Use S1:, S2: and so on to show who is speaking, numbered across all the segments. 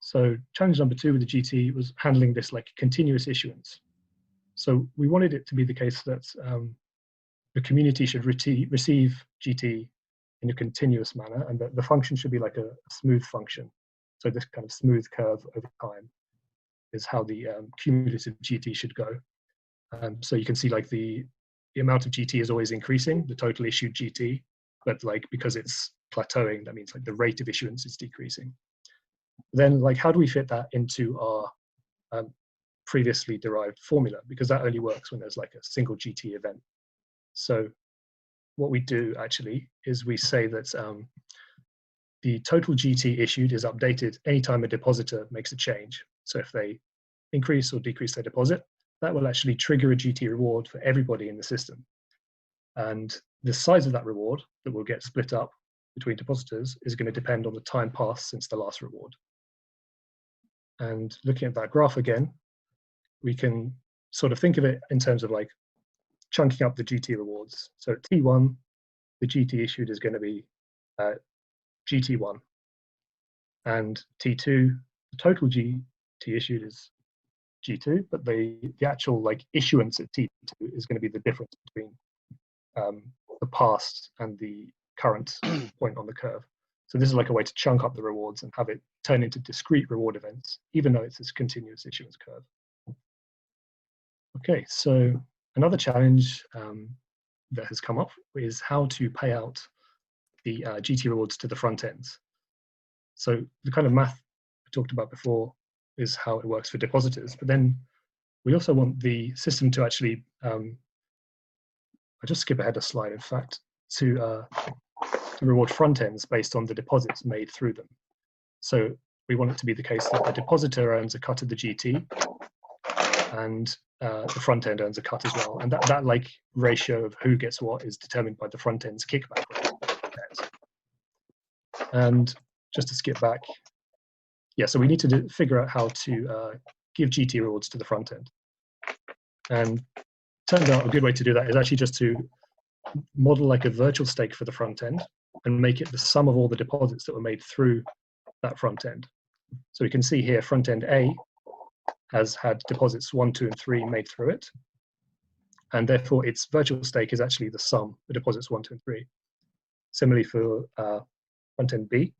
S1: So challenge number 2 with the GT was handling this like continuous issuance. So we wanted it to be the case that the community should receive GT in a continuous manner, and that the function should be like a smooth function. So this kind of smooth curve over time is how the cumulative GT should go. So you can see like the amount of GT is always increasing, the total issued GT, but like because it's plateauing, that means like the rate of issuance is decreasing. Then like how do we fit that into our previously derived formula? Because that only works when there's like a single GT event. So what we do actually is we say that the total GT issued is updated anytime a depositor makes a change. So if they increase or decrease their deposit, that will actually trigger a GT reward for everybody in the system. And the size of that reward that will get split up between depositors is going to depend on the time passed since the last reward. And looking at that graph again, we can sort of think of it in terms of like chunking up the GT rewards. So at T1, the GT issued is going to be GT1. And T2, the total GT issued is G2, but the actual like issuance at T2 is going to be the difference between the past and the current point on the curve. So this is like a way to chunk up the rewards and have it turn into discrete reward events, even though it's this continuous issuance curve. Okay, so another challenge that has come up is how to pay out the GT rewards to the front ends. So the kind of math we talked about before is how it works for depositors, but then we also want the system to actually, I'll just skip ahead a slide, in fact, to reward front ends based on the deposits made through them. So we want it to be the case that the depositor earns a cut of the GT and the front end earns a cut as well. And that like ratio of who gets what is determined by the front end's kickback rate. And just to skip back, yeah, so we need to figure out how to give GT rewards to the front end. And turned out a good way to do that is actually just to model like a virtual stake for the front end and make it the sum of all the deposits that were made through that front end. So we can see here front end A has had deposits 1, 2, and 3 made through it. And therefore its virtual stake is actually the sum of deposits 1, 2, and 3. Similarly for front end B,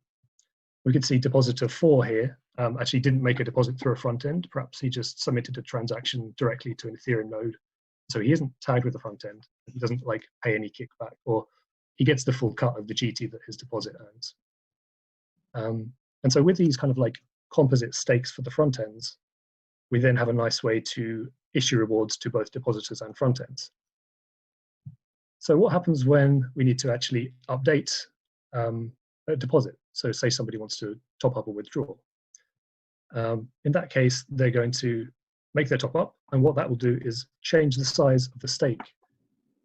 S1: we can see depositor 4 here actually didn't make a deposit through a front end. Perhaps he just submitted a transaction directly to an Ethereum node. So he isn't tagged with the front end. He doesn't like pay any kickback, or he gets the full cut of the GT that his deposit earns. And so with these kind of like composite stakes for the front ends, we then have a nice way to issue rewards to both depositors and front ends. So what happens when we need to actually update a deposit? So say somebody wants to top up or withdraw. In that case, they're going to make their top up, and what that will do is change the size of the stake,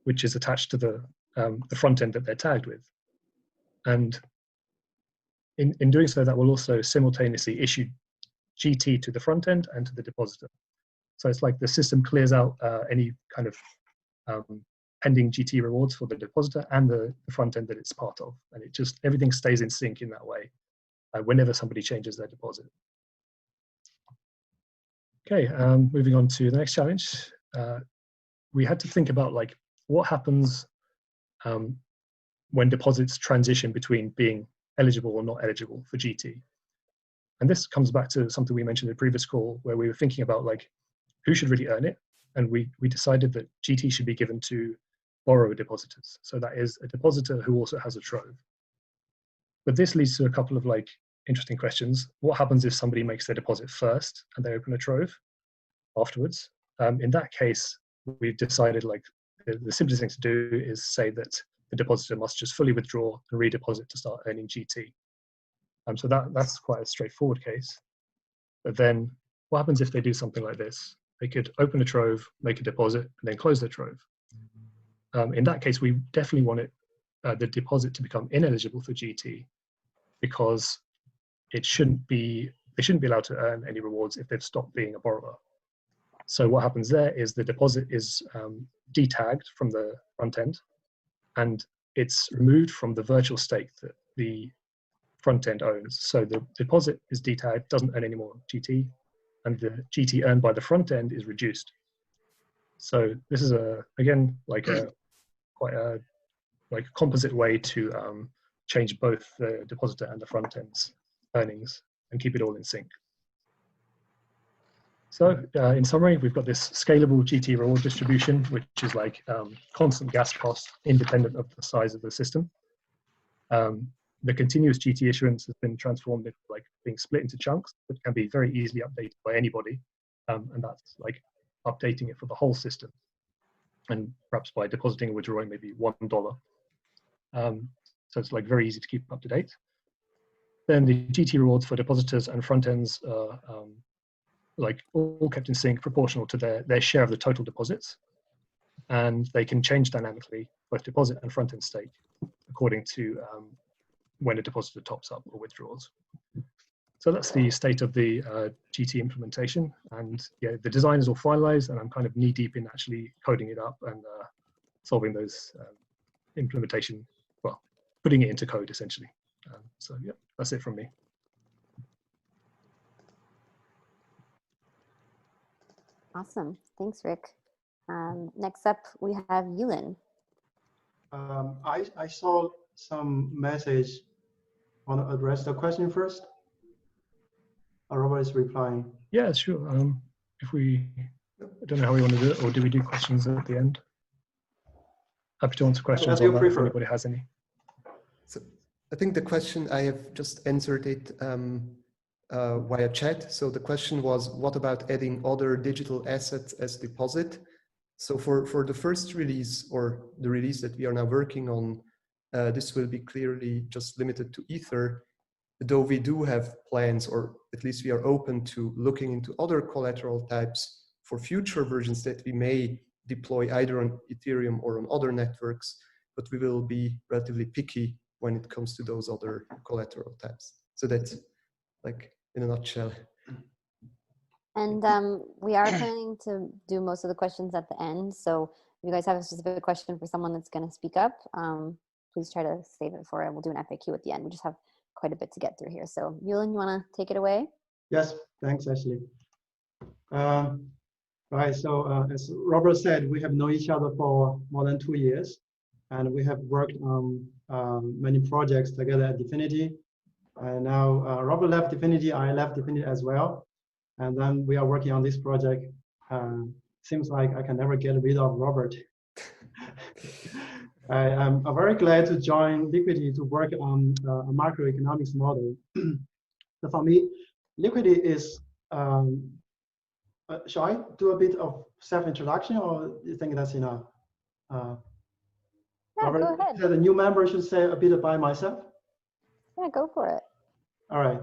S1: which is attached to the front end that they're tagged with. And in doing so, that will also simultaneously issue GT to the front end and to the depositor. So it's like the system clears out any kind of pending GT rewards for the depositor and the front end that it's part of. And it just, everything stays in sync in that way whenever somebody changes their deposit. Okay, moving on to the next challenge. We had to think about like what happens when deposits transition between being eligible or not eligible for GT. And this comes back to something we mentioned in the previous call, where we were thinking about like who should really earn it. And we decided that GT should be given to borrower depositors. So that is a depositor who also has a trove. But this leads to a couple of like interesting questions. What happens if somebody makes their deposit first and they open a trove afterwards? In that case, we've decided like the simplest thing to do is say that the depositor must just fully withdraw and redeposit to start earning GT. So that's quite a straightforward case. But then what happens if they do something like this? They could open a trove, make a deposit, and then close their trove. In that case, we definitely want the deposit to become ineligible for GT, because they shouldn't be allowed to earn any rewards if they've stopped being a borrower. So what happens there is the deposit is detagged from the front end, and it's removed from the virtual stake that the front end owns. So the deposit is detagged, doesn't earn any more GT, and the GT earned by the front end is reduced. So this is again like quite a composite way to change both the depositor and the front end's earnings and keep it all in sync. So in summary, we've got this scalable GT reward distribution, which is like constant gas cost independent of the size of the system. The continuous GT issuance has been transformed into like being split into chunks that can be very easily updated by anybody. And that's like updating it for the whole system. And perhaps by depositing or withdrawing maybe $1. So it's like very easy to keep up to date. Then the GT rewards for depositors and front ends are like all kept in sync, proportional to their share of the total deposits. And they can change dynamically, both deposit and front end stake, according to when a depositor tops up or withdraws. So that's the state of the GT implementation. And yeah, the design is all finalized, and I'm kind of knee deep in actually coding it up and solving those implementation, well, putting it into code essentially. So yeah, that's it from me.
S2: Awesome, thanks, Rick. Next up, we have Yulin.
S3: I saw some message. Want to address the question first? Robert is replying.
S1: Yeah, sure. If we, I don't know how we want to do it, or do we do questions at the end? Happy to answer questions on that if anybody has any.
S4: So I think the question, I have just answered it via chat. So the question was, what about adding other digital assets as deposit? So for the first release, or the release that we are now working on, this will be clearly just limited to Ether, though we do have plans, or at least we are open to looking into other collateral types for future versions that we may deploy either on Ethereum or on other networks, but we will be relatively picky when it comes to those other collateral types. So that's like in a nutshell.
S2: And we are planning to do most of the questions at the end. So if you guys have a specific question for someone that's going to speak up, please try to save it for it. We'll do an FAQ at the end. We just have quite a bit to get through here. So Yulin, you want to take it away?
S3: Yes, thanks, Ashley. Right, so as Robert said, we have known each other for more than 2 years, and we have worked on many projects together at Definity. And now Robert left Definity, I left Definity as well. And then we are working on this project. Seems like I can never get rid of Robert. I'm very glad to join Liquity to work on a macroeconomics model. So for me, Liquity is, shall I do a bit of self-introduction, or you think that's enough?
S2: Yeah,
S3: Robert,
S2: go ahead.
S3: the new member should say a bit about myself.
S2: Yeah, go for it.
S3: All right.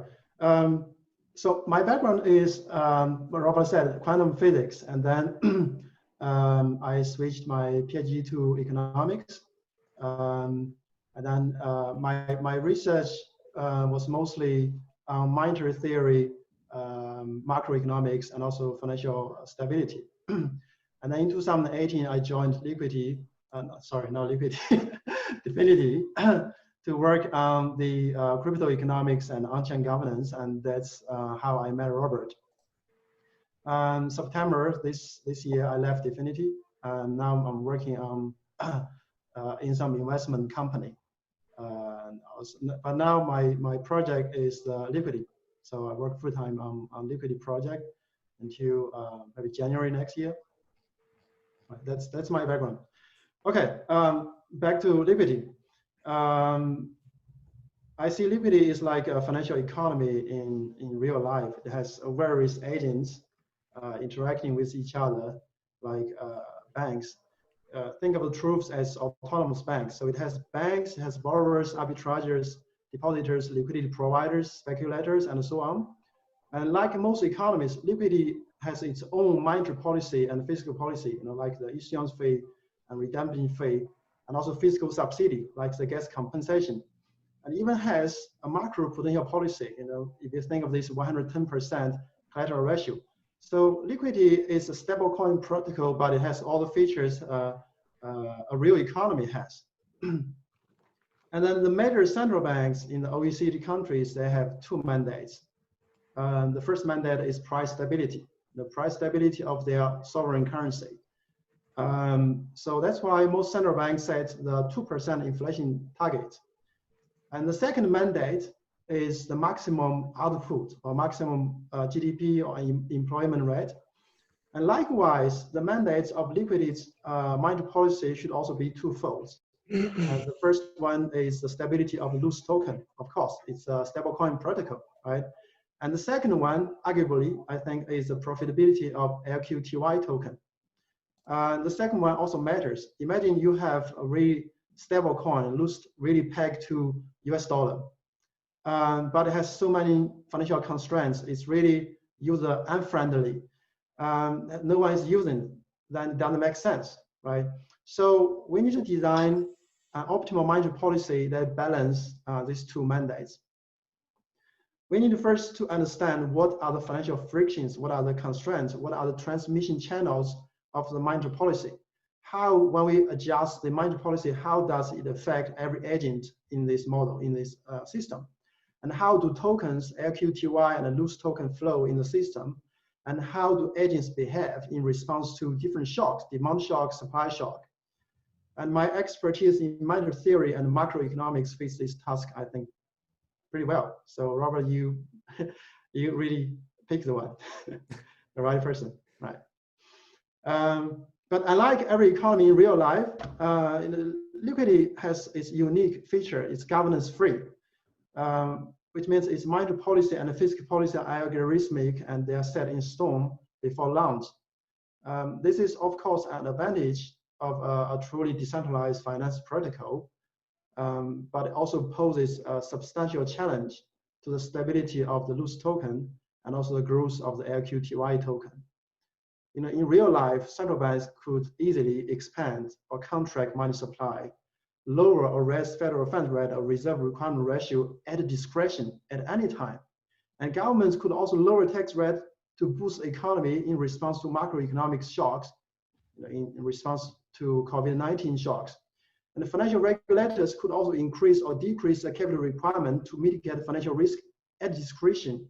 S3: So my background is, what Robert said, quantum physics, and then I switched my PhD to economics, and then my research was mostly on monetary theory, macroeconomics, and also financial stability. And then in 2018, I joined Liquity, sorry, not Liquity, Definity, to work on the crypto economics and on-chain governance, and that's how I met Robert. September this year, I left Definity, and now I'm working on in some investment company. But now my project is Liquity, so I work full time on Liquity project until maybe January next year. That's my background. Okay, back to Liquity. I see Liquity is like a financial economy in real life. It has various agents interacting with each other, like banks. Think of the troops as autonomous banks. So it has banks, it has borrowers, arbitrageurs, depositors, liquidity providers, speculators, and so on. And like most economies, Liquity has its own monetary policy and fiscal policy, like the issuance fee and redemption fee, and also fiscal subsidy, like the gas compensation. And even has a macro-prudential policy, if you think of this 110% collateral ratio. So Liquity is a stablecoin protocol, but it has all the features a real economy has. And then the major central banks in the OECD countries, they have two mandates. The first mandate is price stability, the price stability of their sovereign currency. So that's why most central banks set the 2% inflation target. And the second mandate is the maximum output or maximum GDP or employment rate. And likewise, the mandates of Liquidity's monetary policy should also be twofold. The first one is the stability of the loose token. Of course, it's a stablecoin protocol, right? And the second one, arguably, I think, is the profitability of LQTY token. The second one also matters. Imagine you have a really stable coin, loose, really pegged to US dollar, but it has so many financial constraints. It's really user unfriendly. No one is using it, then it doesn't make sense, right? So we need to design an optimal monetary policy that balance these two mandates. We need first to understand what are the financial frictions, what are the constraints, what are the transmission channels of the monetary policy. How, when we adjust the monetary policy, how does it affect every agent in this model, in this system? And how do tokens, LQTY and loose token flow in the system? And how do agents behave in response to different shocks, demand shock, supply shock? And my expertise in monetary theory and macroeconomics fits this task, I think, pretty well. So Robert, you really picked the one, the right person, right? But unlike every economy in real life, Liquity has its unique feature. It's governance free, which means its monetary policy and fiscal policy are algorithmic and they are set in stone before launch. This is, of course, an advantage of a truly decentralized finance protocol, but it also poses a substantial challenge to the stability of the loose token and also the growth of the LQTY token. You know, in real life, central banks could easily expand or contract money supply, lower or raise federal funds rate or reserve requirement ratio at discretion at any time. And governments could also lower tax rate to boost the economy in response to macroeconomic shocks, you know, in response to COVID-19 shocks. And the financial regulators could also increase or decrease the capital requirement to mitigate financial risk at discretion.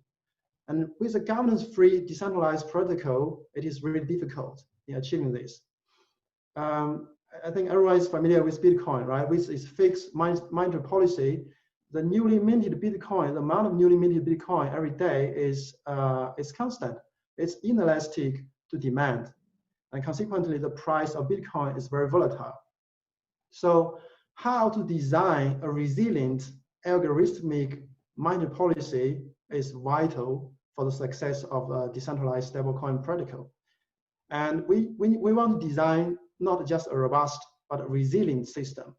S3: And with a governance-free decentralized protocol, it is really difficult in achieving this. I think everyone is familiar with Bitcoin, right? With its fixed monetary policy, the newly minted Bitcoin, the amount of newly minted Bitcoin every day is constant. It's inelastic to demand. And consequently, the price of Bitcoin is very volatile. So how to design a resilient algorithmic monetary policy is vital for the success of a decentralized stablecoin protocol. And we want to design not just a robust, but a resilient system.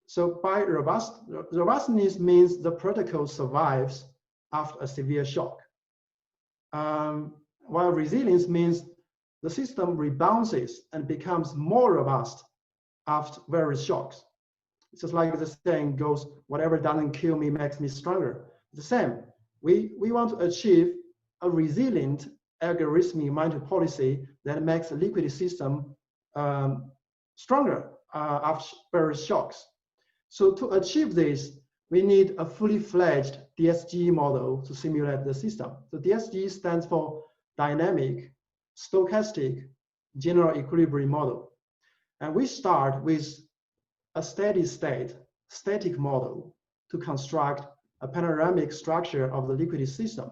S3: So by robustness means the protocol survives after a severe shock. While resilience means the system rebounds and becomes more robust after various shocks. It's just like the saying goes, whatever doesn't kill me makes me stronger. It's the same. We want to achieve a resilient algorithmic monetary policy that makes the liquidity system stronger after various shocks. So to achieve this, we need a fully fledged DSG model to simulate the system. So DSG stands for Dynamic, Stochastic, General Equilibrium Model. And we start with a steady state, static model to construct a panoramic structure of the liquidity system.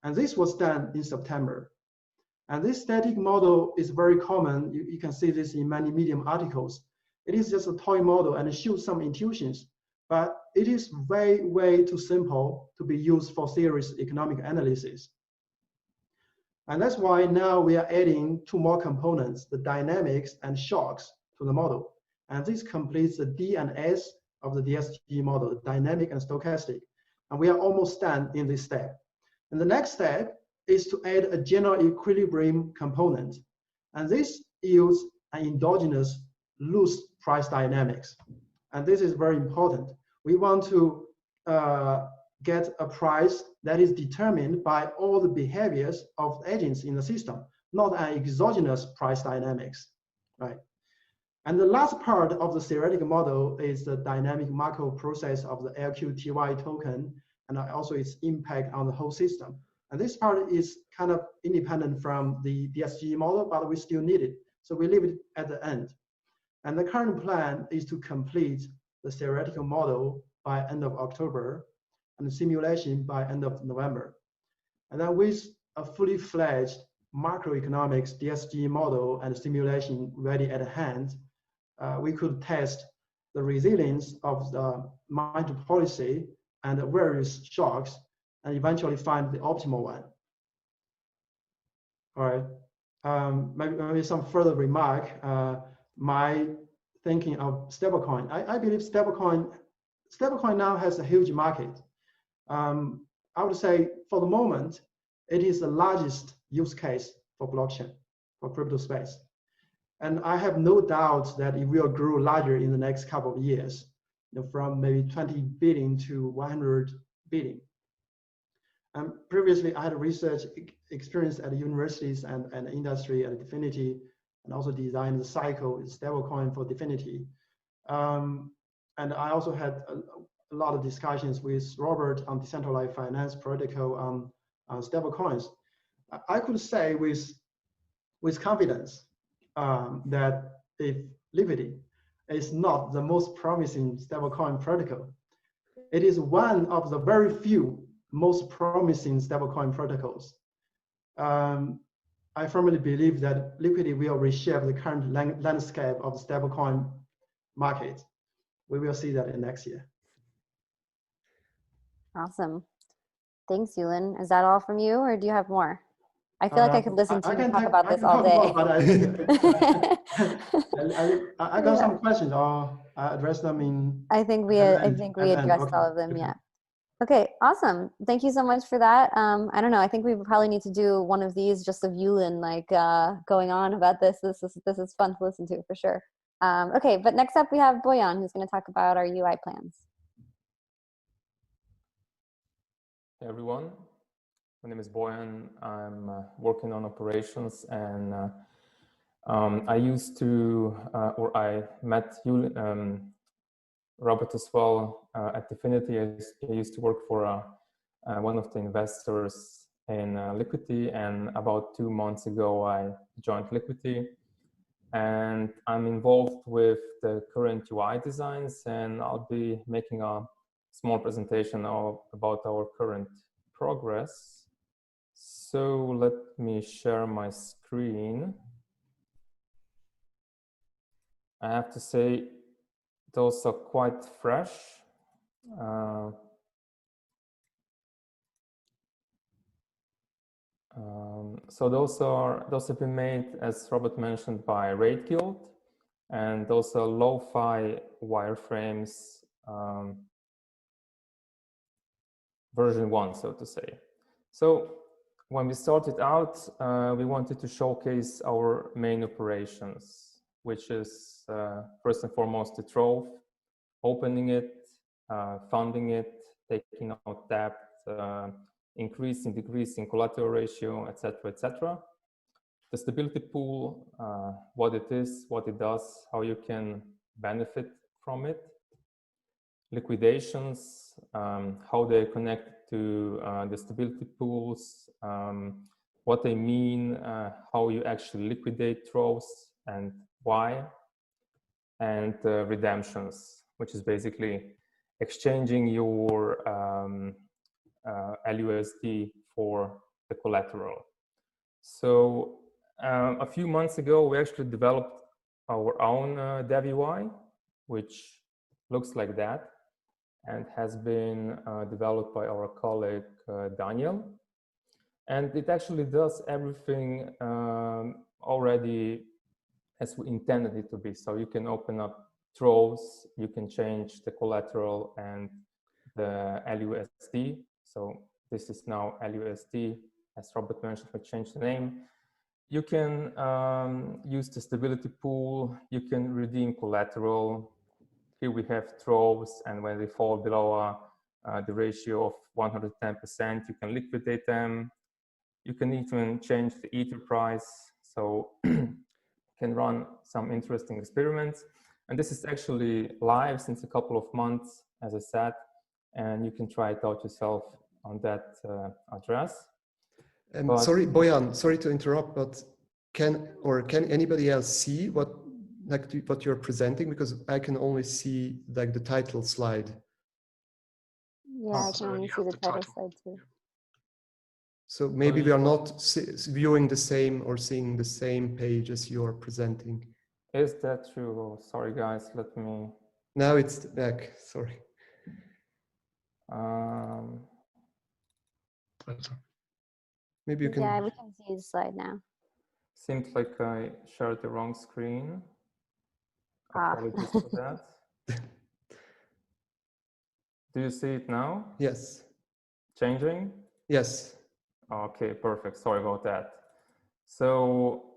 S3: And this was done in September. And this static model is very common. You can see this in many Medium articles. It is just a toy model and it shows some intuitions, but it is way, way too simple to be used for serious economic analysis. And that's why now we are adding two more components, the dynamics and shocks, to the model. And this completes the D and S of the DSG model, dynamic and stochastic. And we are almost done in this step. And the next step is to add a general equilibrium component. And this yields an endogenous loose price dynamics. And this is very important. We want to get a price that is determined by all the behaviors of agents in the system, not an exogenous price dynamics, right? And the last part of the theoretical model is the dynamic macro process of the LQTY token, and also its impact on the whole system. And this part is kind of independent from the DSG model, but we still need it. So we leave it at the end. And the current plan is to complete the theoretical model by end of October and the simulation by end of November. And then with a fully fledged macroeconomics DSG model and simulation ready at hand, we could test the resilience of the monetary policy and the various shocks and eventually find the optimal one. All right, maybe some further remark. My thinking of stablecoin. I believe stablecoin now has a huge market. I would say for the moment, it is the largest use case for blockchain, for crypto space. And I have no doubt that it will grow larger in the next couple of years, from maybe 20 billion to 100 billion. Previously, I had research experience at universities and industry at Liquity, and also designed the cycle stablecoin for Liquity. And I also had a lot of discussions with Robert on decentralized finance protocol on stablecoins. I could say with confidence that if Liquity is not the most promising stablecoin protocol, it is one of the very few most promising stablecoin protocols. I firmly believe that Liquity will reshape the current landscape of the stablecoin market. We will see that in next year.
S2: Awesome. Thanks, Yulin. Is that all from you, or do you have more? I feel like I could listen to you talk about this all day.
S3: But I got some questions. I'll address them in.
S2: I think we addressed all of them. Yeah. Okay, awesome. Thank you so much for that. I don't know. I think we probably need to do one of these just of Yulin, like going on about this. This is fun to listen to for sure. Okay, but next up we have Boyan, who's going to talk about our UI plans.
S5: Hey everyone, my name is Boyan. I'm working on operations, and I used to, or I met Robert as well at Definity. I used to work for one of the investors in Liquity, and about 2 months ago I joined Liquity, and I'm involved with the current UI designs, and I'll be making a small presentation about our current progress. So let me share my screen. I have to say those are quite fresh. So those have been made, as Robert mentioned, by Raid Guild, and those are lo-fi wireframes, version 1, so to say. So when we started out, we wanted to showcase our main operations, which is first and foremost the Trove, opening it, funding it, taking out debt, increasing, decreasing collateral ratio, etc., etc. The stability pool, what it is, what it does, how you can benefit from it. Liquidations, how they connect to the stability pools, what they mean, how you actually liquidate Troves and why. And redemptions, which is basically exchanging your LUSD for the collateral. So a few months ago, we actually developed our own dev UI, which looks like that, and has been developed by our colleague Daniel. And it actually does everything already as we intended it to be. So you can open up Troves, you can change the collateral and the LUSD. So this is now LUSD, as Robert mentioned, we changed the name. You can use the stability pool, you can redeem collateral. Here we have Troves, and when they fall below the ratio of 110%, you can liquidate them. You can even change the Ether price. So can run some interesting experiments. And this is actually live since a couple of months, as I said, and you can try it out yourself on that address.
S4: Sorry, Bojan, sorry to interrupt, but can anybody else see what you're presenting? Because I can only see like the title slide.
S2: Yeah, I can only see the title slide too.
S4: So maybe we are not viewing the same or seeing the same page as you're presenting.
S5: Is that true? Oh, sorry, guys. Let me.
S4: Now it's back. Sorry. Maybe you can.
S2: Yeah, we can see the slide now.
S5: Seems like I shared the wrong screen.
S2: Ah.
S5: Apologies for that. Do you see it now?
S4: Yes.
S5: Changing?
S4: Yes.
S5: Okay, perfect. Sorry about that. So,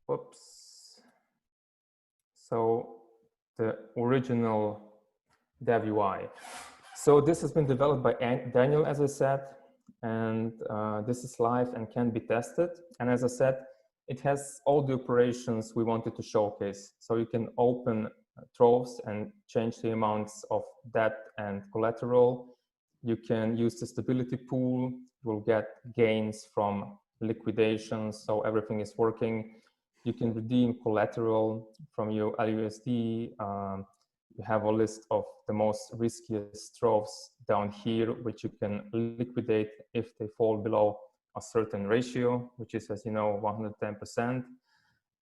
S5: whoops. So the original dev UI. So this has been developed by Daniel, as I said, and this is live and can be tested. And as I said, it has all the operations we wanted to showcase. So you can open troves and change the amounts of debt and collateral. You can use the stability pool. You'll get gains from liquidations, so everything is working. You can redeem collateral from your LUSD. You have a list of the most riskiest troves down here, which you can liquidate if they fall below a certain ratio, which is, as you know, 110%.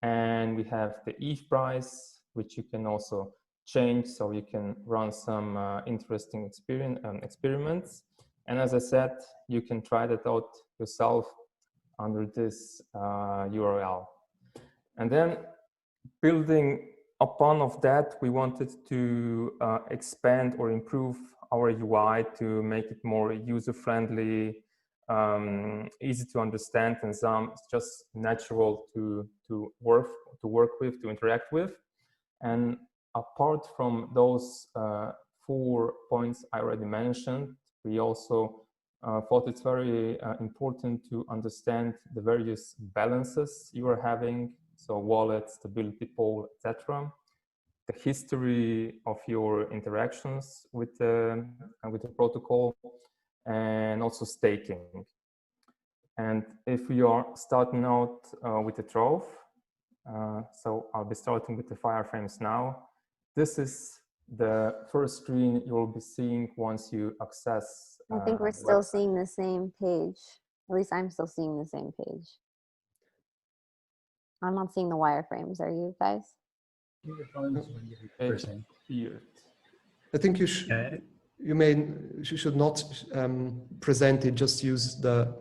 S5: And we have the ETH price, which you can also change, so you can run some interesting experiments. And as I said, you can try that out yourself under this URL. And then building upon of that, we wanted to expand or improve our UI to make it more user-friendly, easy to understand, and just natural to work with, to interact with. And apart from those 4 points I already mentioned, we also thought it's very important to understand the various balances you are having, so wallet, stability pool, etc. The history of your interactions with the protocol, and also staking. And if we are starting out with the trove, so I'll be starting with the wireframes now. This is the first screen you'll be seeing once you access.
S2: I think we're still seeing the same page. At least I'm still seeing the same page. I'm not seeing the wireframes. Are you guys?
S4: I think you should. You should not present it. Just use the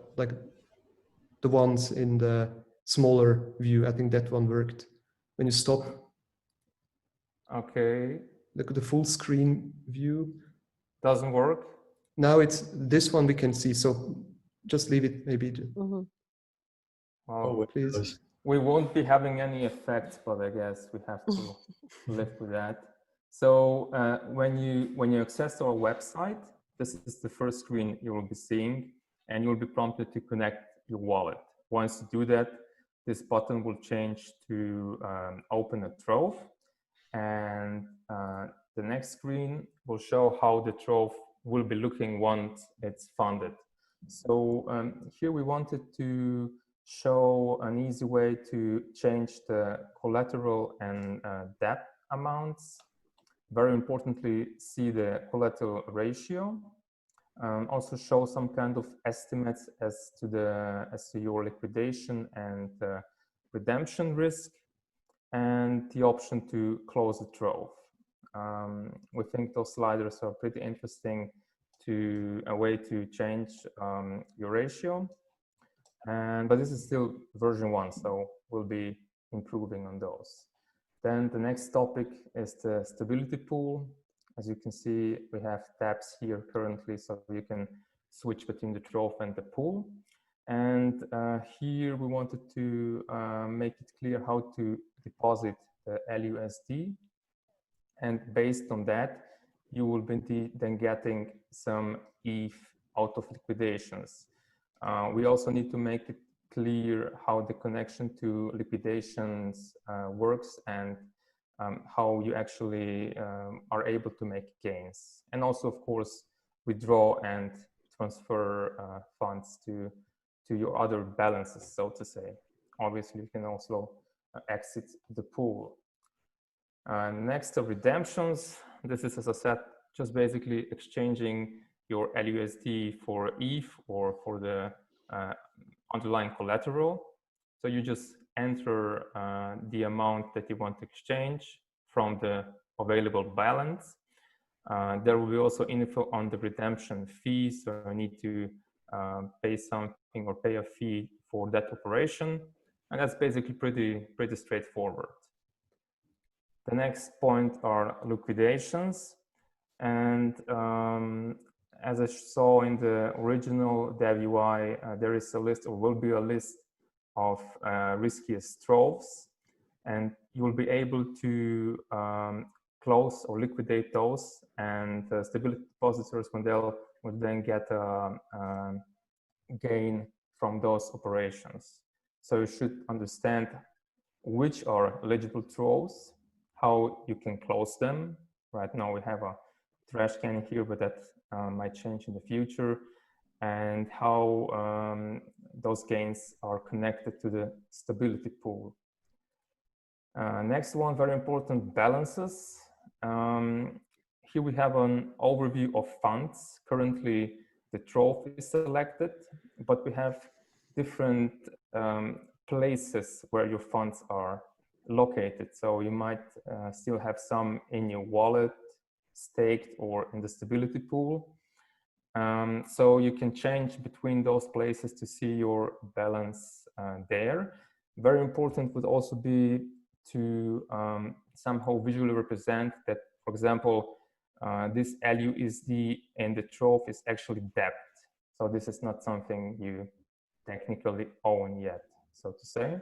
S4: ones in the smaller view. I think that one worked. When you stop.
S5: Okay.
S4: Look at the full screen view.
S5: Doesn't work.
S4: Now it's this one we can see. So just leave it maybe.
S2: Mm-hmm.
S5: Well,
S4: please.
S5: We won't be having any effects, but I guess we have to live with that. So when you access our website, this is the first screen you will be seeing, and you'll be prompted to connect your wallet. Once you do that, this button will change to open a trove, and the next screen will show how the trove will be looking once it's funded. So here we wanted to show an easy way to change the collateral and debt amounts. Very importantly, see the collateral ratio. Also show some kind of estimates as to your liquidation and redemption risk, and the option to close the trove. We think those sliders are pretty interesting to a way to change your ratio. But this is still version 1, so we'll be improving on those. Then the next topic is the stability pool. As you can see, we have tabs here currently, so you can switch between the trove and the pool. And here we wanted to make it clear how to deposit the LUSD. And based on that, you will be then getting some ETH out of liquidations. We also need to make it clear how the connection to liquidations works and how you actually are able to make gains. And also, of course, withdraw and transfer funds to your other balances, so to say. Obviously, you can also exit the pool. Next are redemptions. This is, as I said, just basically exchanging your LUSD for ETH or for the underlying collateral. So you just enter the amount that you want to exchange from the available balance. There will be also info on the redemption fee, so you need to pay something or pay a fee for that operation. And that's basically pretty straightforward. The next point are liquidations. And as I saw in the original dev UI, there is a list, or will be a list, of riskiest troves. And you will be able to close or liquidate those, and stability depositors will then get a gain from those operations. So you should understand which are eligible troves, how you can close them. Right now we have a trash can here, but that might change in the future, and how those gains are connected to the stability pool. Next one, very important, balances. Here we have an overview of funds. Currently, the trove is selected, but we have different places where your funds are located. So you might still have some in your wallet, staked, or in the stability pool. So you can change between those places to see your balance there. Very important would also be to somehow visually represent that, for example, this LUSD in the trove is actually debt. So this is not something you technically own yet, so to say.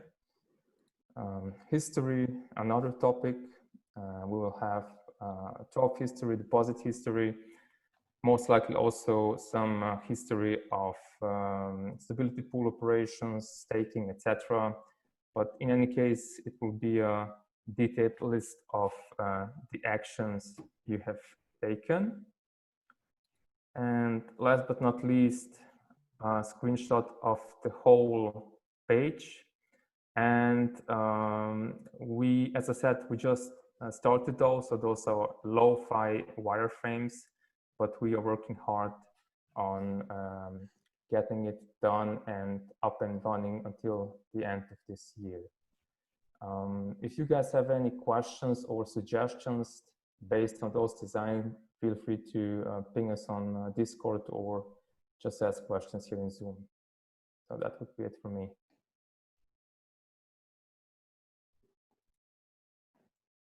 S5: History, another topic. We will have trove history, deposit history, most likely also some history of stability pool operations, staking, etc. But in any case, it will be a detailed list of the actions you have taken. And last but not least, a screenshot of the whole page. And we, as I said, we just started those. So those are lo-fi wireframes, but we are working hard on getting it done and up and running until the end of this year. If you guys have any questions or suggestions based on those designs, feel free to ping us on Discord or just ask questions here in Zoom. So that would be it for me.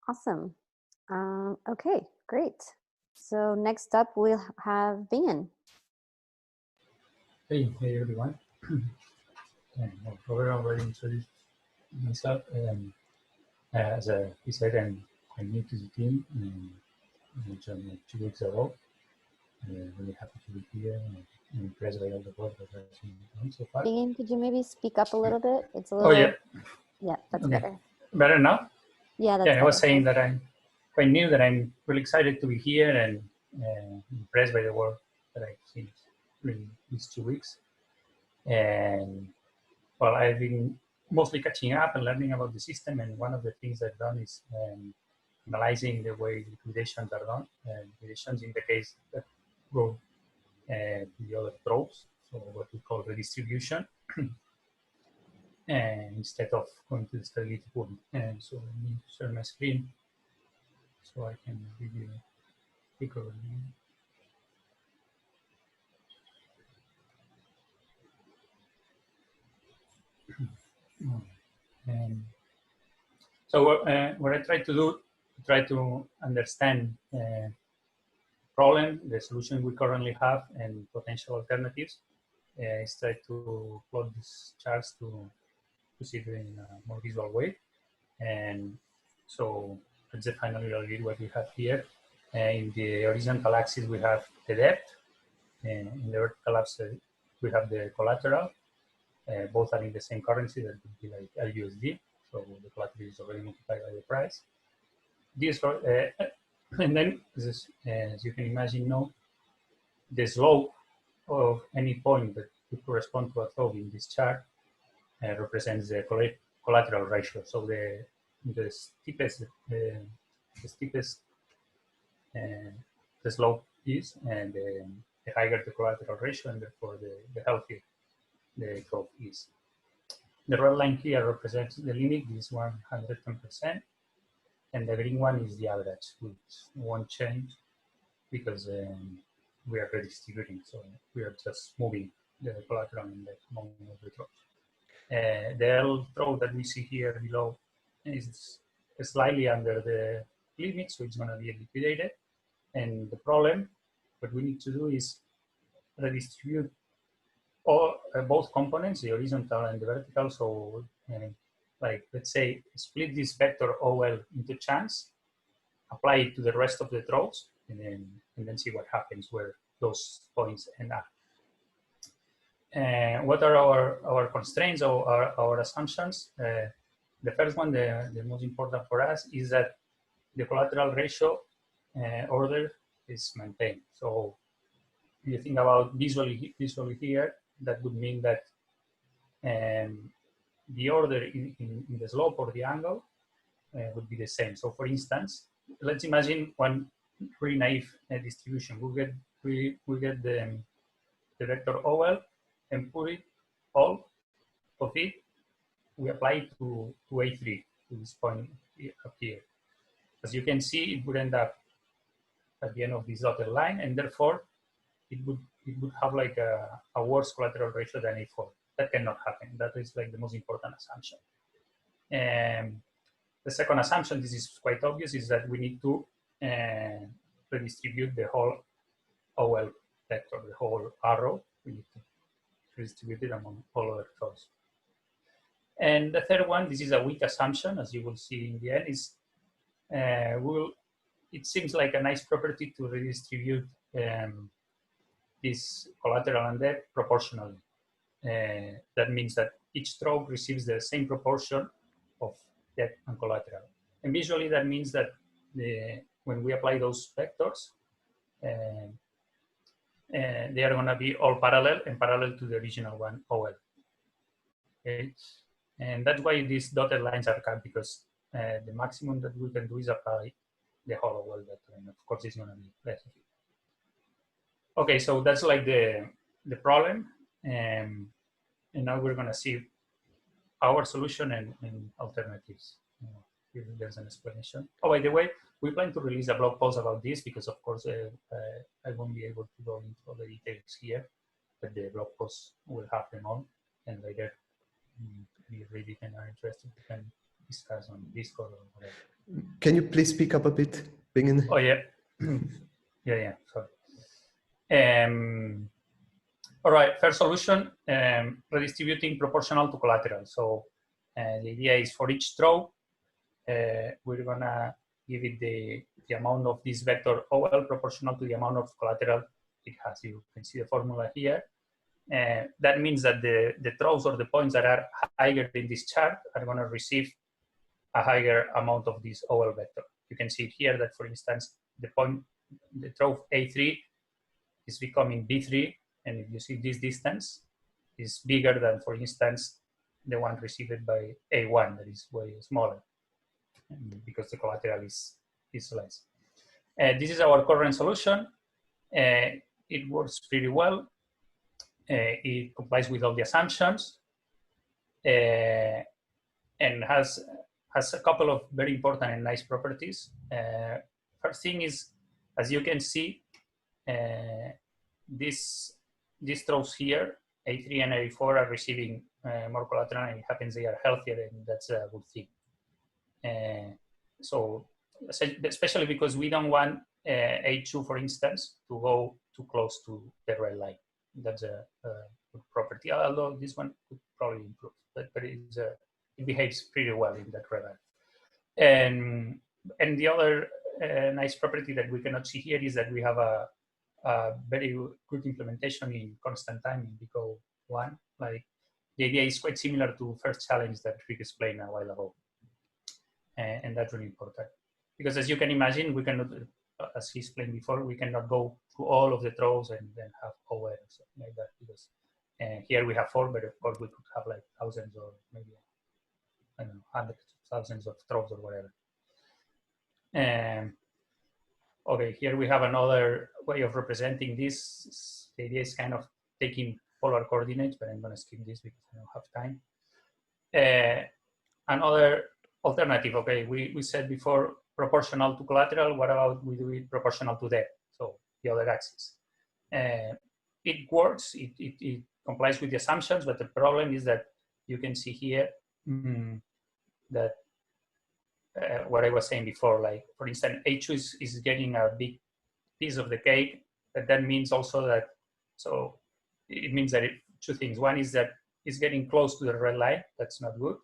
S2: Awesome. Okay, great. So next up, we'll have Bingen.
S6: Hey everyone. Robert already introduced myself. As he said, I'm new to the team. I joined 2 weeks ago. Really happy to be here. I'm impressed by all the work that has been done so far.
S2: Bingen, could you maybe speak up a little bit? It's a little.
S6: Oh yeah.
S2: Yeah, that's
S6: Okay.
S2: better.
S6: Better now?
S2: Yeah, that's
S6: yeah.
S2: better.
S6: I was saying that I'm quite new, that I'm really excited to be here and impressed by the work that I've seen in these 2 weeks. And well, I've been mostly catching up and learning about the system. And one of the things I've done is analyzing the way liquidations are done. Liquidations in the case that go to the other troves, so what we call redistribution, and instead of going to the stability pool. And so I need to share my screen so I can give you a quick overview. And so what I try to do, try to understand problem, the solution we currently have, and potential alternatives. Is try to plot these charts to see it in a more visual way. And so let's finally read what we have here. In the horizontal axis, we have the debt. And in the vertical axis, we have the collateral. both are in the same currency, that would be like LUSD. So the collateral is already multiplied by the price. This, and then, as you can imagine, now the slope of any point that would correspond to a throw in this chart represents the collateral ratio. So the steepest the slope is, and the higher the collateral ratio, and therefore the healthier the throw is. The red line here represents the limit, this 110%, and the green one is the average, which won't change because we are redistributing, so we are just moving the collateral in the amount of the throws. The L throw that we see here below is slightly under the limit, so it's going to be liquidated. And the problem, what we need to do is redistribute all both components, the horizontal and the vertical. So, like, let's say, split this vector OL into chunks, apply it to the rest of the throws, and then see what happens where those points end up. What are our constraints or our assumptions? The first one, the most important for us, is that the collateral ratio order is maintained. So if you think about visually here, that would mean that the order in the slope or the angle would be the same. So for instance, let's imagine one pretty naive distribution. We get the vector OL and put it all of it. We apply it to A3, to this point up here. As you can see, it would end up at the end of this dotted line, and therefore it would have like a worse collateral ratio than A4. That cannot happen. That is like the most important assumption. The second assumption, this is quite obvious, is that we need to redistribute the whole OL vector, the whole arrow. We need to redistribute it among all other throws. And the third one, this is a weak assumption, as you will see in the end, is it seems like a nice property to redistribute this collateral and debt proportionally. That means that each throw receives the same proportion of debt and collateral. And visually, that means that when we apply those vectors, they are going to be all parallel and parallel to the original one, OL. Okay? And that's why these dotted lines are cut, because the maximum that we can do is apply the whole OL vector, and of course it's going to be less of it. Okay, so that's like the problem, and now we're going to see our solution and alternatives. Here there's an explanation. Oh, by the way, we plan to release a blog post about this, because of course I won't be able to go into all the details here, but the blog post will have them all, and later if you read it and are interested, you can discuss on Discord or whatever.
S4: Can you please speak up a bit, Bingen?
S6: Oh yeah, yeah. Sorry. All right. First solution: redistributing proportional to collateral. So the idea is for each throw, we're gonna give it the amount of this vector OL proportional to the amount of collateral it has. You can see the formula here. That means that the throws or the points that are higher in this chart are going to receive a higher amount of this OL vector. You can see here that, for instance, the throw A3 is becoming B3, and if you see this distance is bigger than, for instance, the one received by A1, that is way smaller, because the collateral is less. This is our current solution. It works pretty well. It complies with all the assumptions, and has a couple of very important and nice properties. First thing is, as you can see, these throws here, A3 and A4, are receiving more collateral, and it happens they are healthier, and that's a good thing. So, especially because we don't want A2, for instance, to go too close to the red line. That's a good property, although this one could probably improve, but it behaves pretty well in that regard. And the other nice property that we cannot see here is that we have a very good implementation in constant time in Pico 1. Like, the idea is quite similar to first challenge that Rick explained a while ago. And that's really important. Because as you can imagine, we cannot, as he explained before, we cannot go through all of the throws and then have OR or something like that. Because here we have 4, but of course we could have like thousands or maybe, I don't know, hundreds of thousands of throws or whatever. Okay, here we have another way of representing this. The idea is kind of taking polar coordinates, but I'm going to skip this because I don't have time. Another alternative, okay, we said before proportional to collateral. What about we do it proportional to debt? So the other axis. It works, it complies with the assumptions, but the problem is that you can see here that what I was saying before, like for instance, H2 is getting a big piece of the cake, but that means also that, so it means that two things. One is that it's getting close to the red line, that's not good.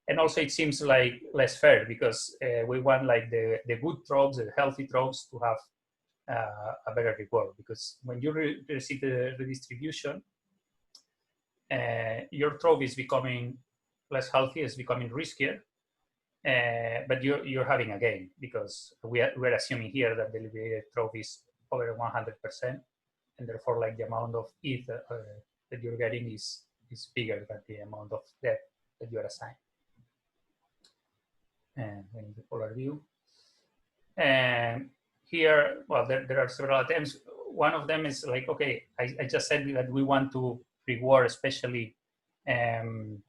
S6: And also it seems like less fair because we want like the good tropes, the healthy tropes to have a better reward, because when you receive the redistribution, your trope is becoming less healthy, it's becoming riskier, but you're having a gain because we're assuming here that the liquidated trope is over 100%, and therefore like the amount of ETH that you're getting is bigger than the amount of debt that you are assigned. And in the polar view. And here, well, there are several attempts. One of them is like, okay, I just said that we want to reward especially the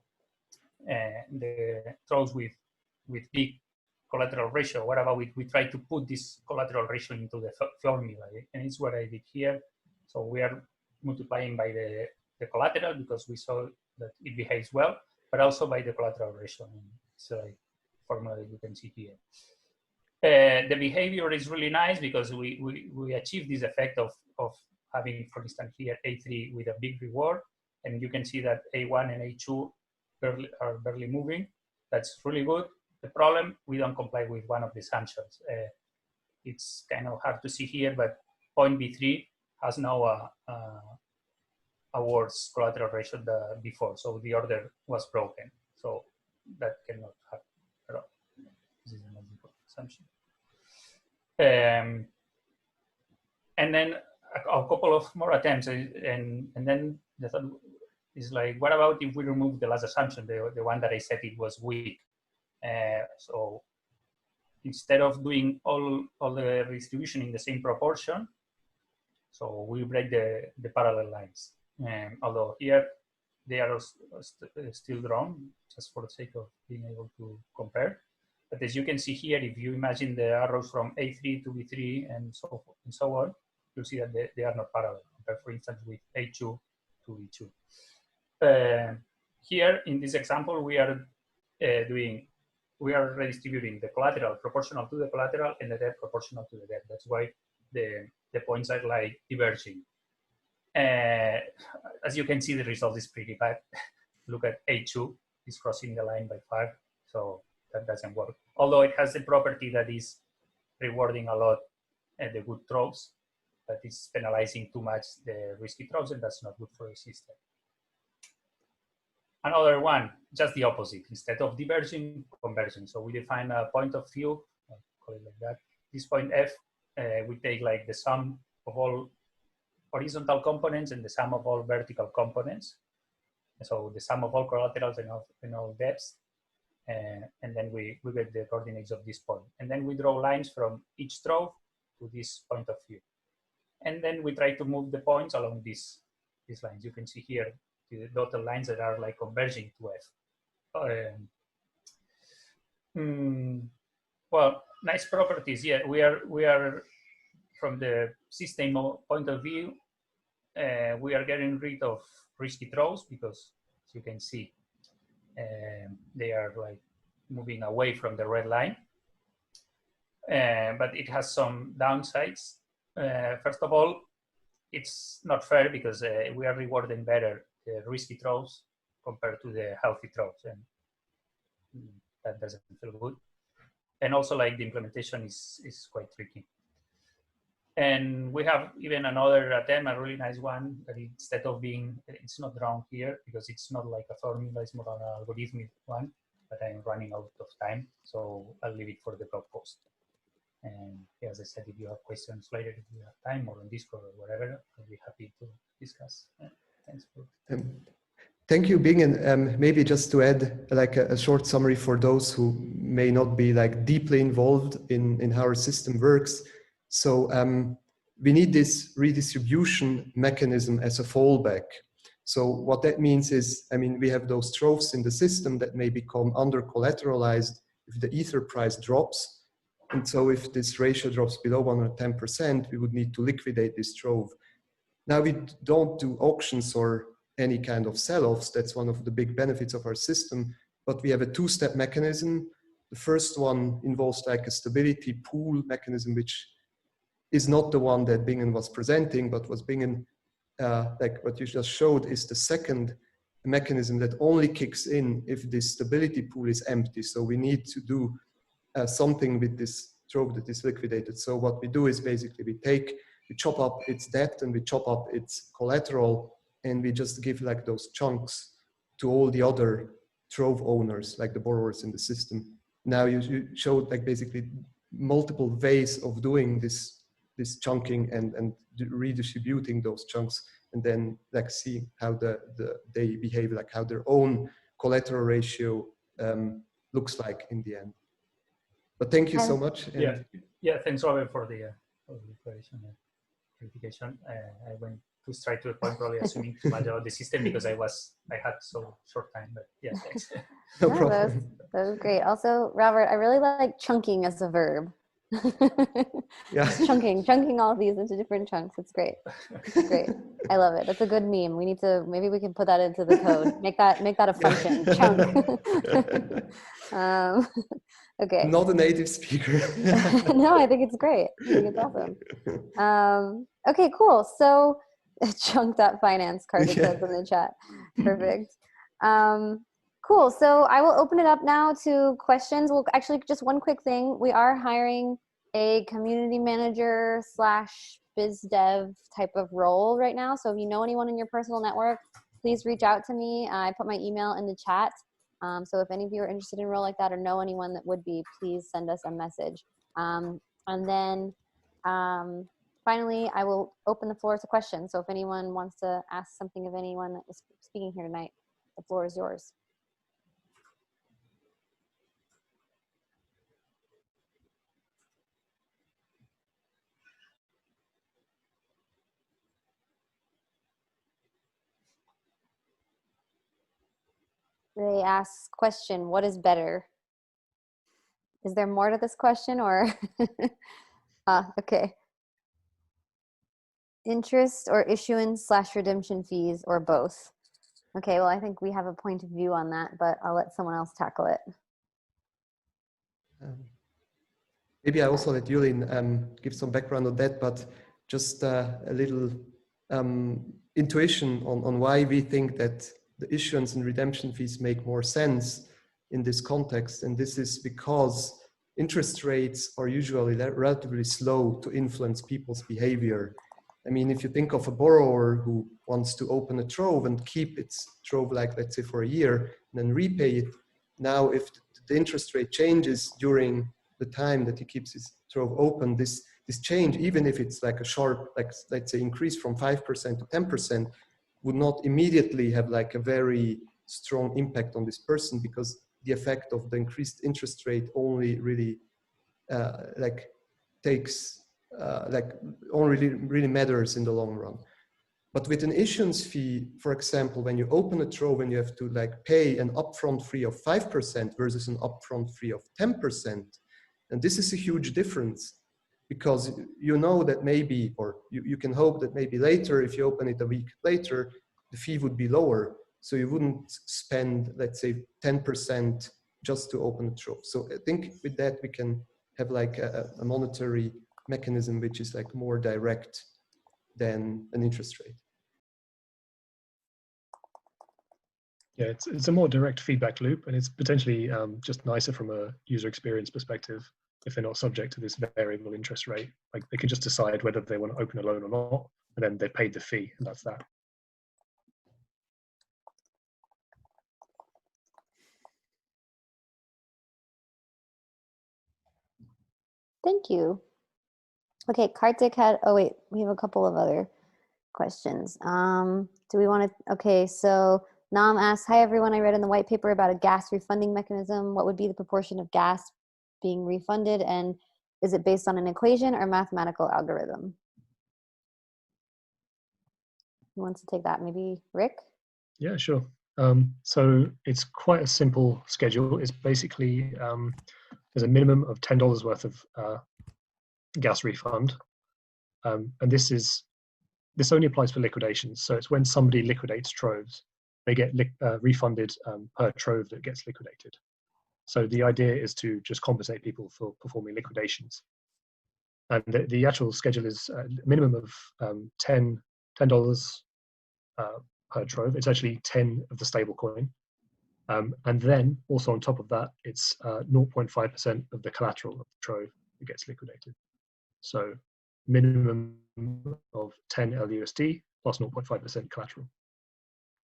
S6: throws with big collateral ratio. What about we try to put this collateral ratio into the formula? And it's what I did here. So we are multiplying by the collateral because we saw that it behaves well, but also by the collateral ratio. It's like formula that you can see here. The behavior is really nice because we achieve this effect of having, for instance, here A3 with a big reward, and you can see that A1 and A2 are barely moving. That's really good. The problem, we don't comply with one of the assumptions. It's kind of hard to see here, but point B3 has now a worse collateral ratio than before, so the order was broken. So that cannot happen at all. This is another assumption. And then a couple of more attempts, and then the thought is like, what about if we remove the last assumption, the one that I said it was weak? So instead of doing all the redistribution in the same proportion, so we break the parallel lines. Although here they are still drawn just for the sake of being able to compare. But as you can see here, if you imagine the arrows from A3 to B3 and so on, you'll see that they are not parallel, compared, for instance, with A2 to B2. Here in this example, we are redistributing the collateral proportional to the collateral and the debt proportional to the debt. That's why the points are like diverging. As you can see, the result is pretty bad. Look at A2, it's crossing the line by 5, so that doesn't work. Although it has the property that is rewarding a lot the good tropes, but it's penalizing too much the risky tropes, and that's not good for the system. Another one, just the opposite. Instead of diverging, converging. So we define a point of view, I'll call it like that. This point F, we take like the sum of all horizontal components and the sum of all vertical components. So the sum of all collaterals and all debts. And then we get the coordinates of this point. And then we draw lines from each trough to this point of view. And then we try to move the points along these lines. You can see here the dotted lines that are like converging to F. Well, nice properties. Yeah, we are from the system point of view, we are getting rid of risky throws because, as you can see, they are like moving away from the red line. But it has some downsides. First of all, it's not fair because we are rewarding better the risky throws compared to the healthy throws, and that doesn't feel good. And also, like, the implementation is quite tricky. And we have even another attempt, a really nice one, that instead of being, it's not drawn here because it's not like a formula, it's more an algorithmic one, but I'm running out of time. So I'll leave it for the blog post. And as I said, if you have questions later, if you have time, or on Discord or whatever, I'll be happy to discuss. Thanks for.
S4: Thank you, Bing, and maybe just to add like a short summary for those who may not be like deeply involved in how our system works. So we need this redistribution mechanism as a fallback. So what that means is, I mean, we have those troves in the system that may become under collateralized if the ether price drops. And so if this ratio drops below 110%, we would need to liquidate this trove. Now we don't do auctions or any kind of sell-offs. That's one of the big benefits of our system, but we have a two-step mechanism. The first one involves like a stability pool mechanism, which is not the one that Bingen was presenting, but was Bingen, like what you just showed, is the second mechanism that only kicks in if this stability pool is empty. So we need to do something with this trove that is liquidated. So what we do is basically we chop up its debt and we chop up its collateral, and we just give like those chunks to all the other trove owners, like the borrowers in the system. Now you showed like basically multiple ways of doing this chunking and redistributing those chunks, and then like see how they behave, like how their own collateral ratio looks like in the end. But thank you so much. And
S6: yeah. Thanks, Robert, for the clarification. I went too straight to the point, probably assuming too much about the system because I had so short time. But yeah, thanks.
S4: No problem.
S2: That was great. Also, Robert, I really like chunking as a verb.
S4: Yeah.
S2: chunking all of these into different chunks. It's great. It's great. I love it. That's a good meme. Maybe we can put that into the code. Make that a function. Chunk. Okay.
S4: Not a native speaker.
S2: No, I think it's great. I think it's awesome. Okay, cool. So chunk.finance, Kartik says in the chat. Perfect. Cool. So I will open it up now to questions. Well, actually, just one quick thing. We are hiring a community manager / biz dev type of role right now. So if you know anyone in your personal network, please reach out to me. I put my email in the chat. So if any of you are interested in a role like that or know anyone that would be, please send us a message. And then finally, I will open the floor to questions. So if anyone wants to ask something of anyone that was speaking here tonight, the floor is yours. They ask question, what is better? Is there more to this question or? Okay. Interest or issuance / redemption fees or both? Okay, well, I think we have a point of view on that, but I'll let someone else tackle it.
S4: Maybe I also let Yulin give some background on that, but just a little intuition on why we think that the issuance and redemption fees make more sense in this context. And this is because interest rates are usually relatively slow to influence people's behavior. I mean, if you think of a borrower who wants to open a trove and keep its trove, like let's say for a year, and then repay it, now if the interest rate changes during the time that he keeps his trove open, this change, even if it's like a sharp, like let's say increase from 5% to 10%, would not immediately have like a very strong impact on this person, because the effect of the increased interest rate only really only really matters in the long run. But with an issuance fee, for example, when you open a trove and you have to like pay an upfront fee of 5% versus an upfront fee of 10%, and this is a huge difference, because you know that maybe, or you can hope that maybe later, if you open it a week later, the fee would be lower. So you wouldn't spend, let's say, 10% just to open a trove. So I think with that, we can have like a monetary mechanism which is like more direct than an interest rate.
S1: Yeah, it's a more direct feedback loop, and it's potentially just nicer from a user experience perspective. if they're not subject to this variable interest rate. Like they can just decide whether they want to open a loan or not, and then they paid the fee, and that's that.
S2: Thank you. Okay, Kartik had, oh wait, we have a couple of other questions. Do we want to, okay, so Nam asks, hi everyone, I read in the white paper about a gas refunding mechanism. What would be the proportion of gas being refunded, and is it based on an equation or mathematical algorithm? Who wants to take that? Maybe Rick?
S1: Yeah, sure. So it's quite a simple schedule. It's basically, there's a minimum of $10 worth of gas refund. And this only applies for liquidations. So it's when somebody liquidates troves, they get refunded per trove that gets liquidated. So the idea is to just compensate people for performing liquidations. And the actual schedule is a minimum of $10 per trove. It's actually 10 of the stable coin. And then also on top of that, it's 0.5% of the collateral of the trove that gets liquidated. So minimum of 10 LUSD plus 0.5% collateral.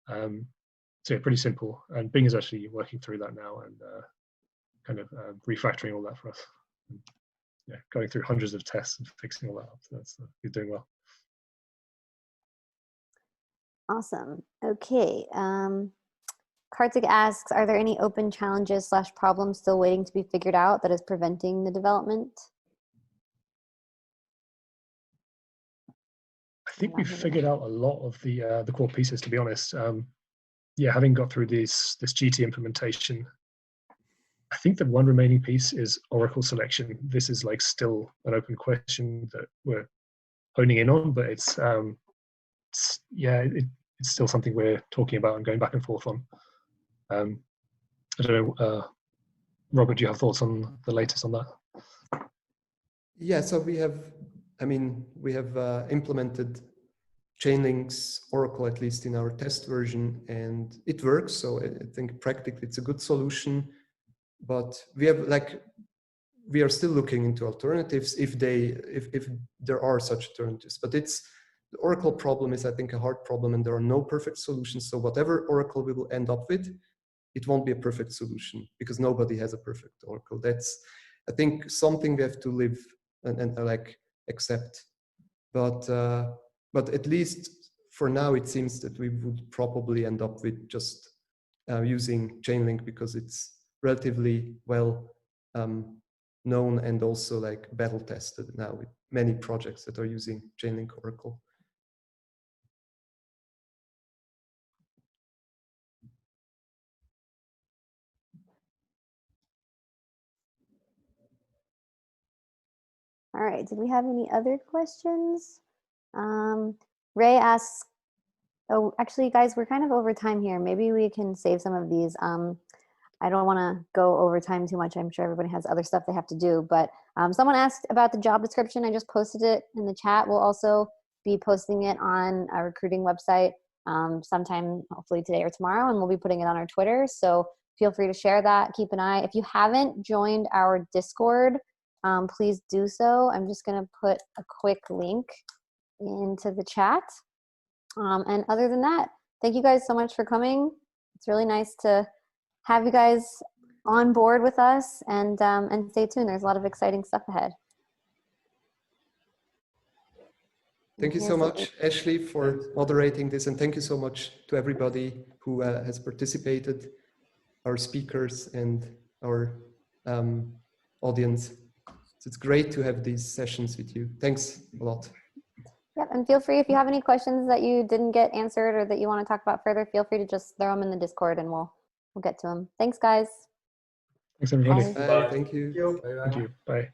S1: So yeah, pretty simple. And Bing is actually working through that now and kind of refactoring all that for us. And, yeah, going through hundreds of tests and fixing all that up. So that's he's doing well.
S2: Awesome. Okay. Kartik asks, are there any open challenges / problems still waiting to be figured out that is preventing the development?
S1: I think we've figured out a lot of the core pieces, to be honest. Yeah, having got through this GT implementation, I think the one remaining piece is Oracle selection. This is like still an open question that we're honing in on, but it's still something we're talking about and going back and forth on. I don't know, Robert, do you have thoughts on the latest on that?
S4: Yeah, so we have implemented Chainlink's Oracle, at least in our test version, and it works. So I think practically it's a good solution, but we are still looking into alternatives if there are such alternatives. But the Oracle problem is, I think, a hard problem, and there are no perfect solutions. So whatever Oracle we will end up with, it won't be a perfect solution because nobody has a perfect Oracle. That's, I think, something we have to live and like accept. But at least for now, it seems that we would probably end up with just using Chainlink because it's relatively well known and also like battle tested now with many projects that are using Chainlink Oracle.
S2: All right, did we have any other questions? Ray asks, oh, actually guys, we're kind of over time here. Maybe we can save some of these. I don't want to go over time too much. I'm sure everybody has other stuff they have to do, but someone asked about the job description. I just posted it in the chat. We'll also be posting it on our recruiting website sometime, hopefully today or tomorrow, and we'll be putting it on our Twitter. So feel free to share that. Keep an eye. If you haven't joined our Discord, please do so. I'm just going to put a quick link into the chat. And other than that, thank you guys so much for coming. It's really nice to have you guys on board with us, and stay tuned. There's a lot of exciting stuff ahead.
S4: Thank you so much, Ashley, for moderating this, and thank you so much to everybody who has participated, our speakers and our audience. So it's great to have these sessions with you. Thanks a lot.
S2: Yep, and feel free if you have any questions that you didn't get answered or that you want to talk about further, feel free to just throw them in the Discord and we'll get to them. Thanks, guys.
S1: Thanks, everybody.
S2: Bye.
S4: Bye. Thank you.
S1: Thank you. Bye.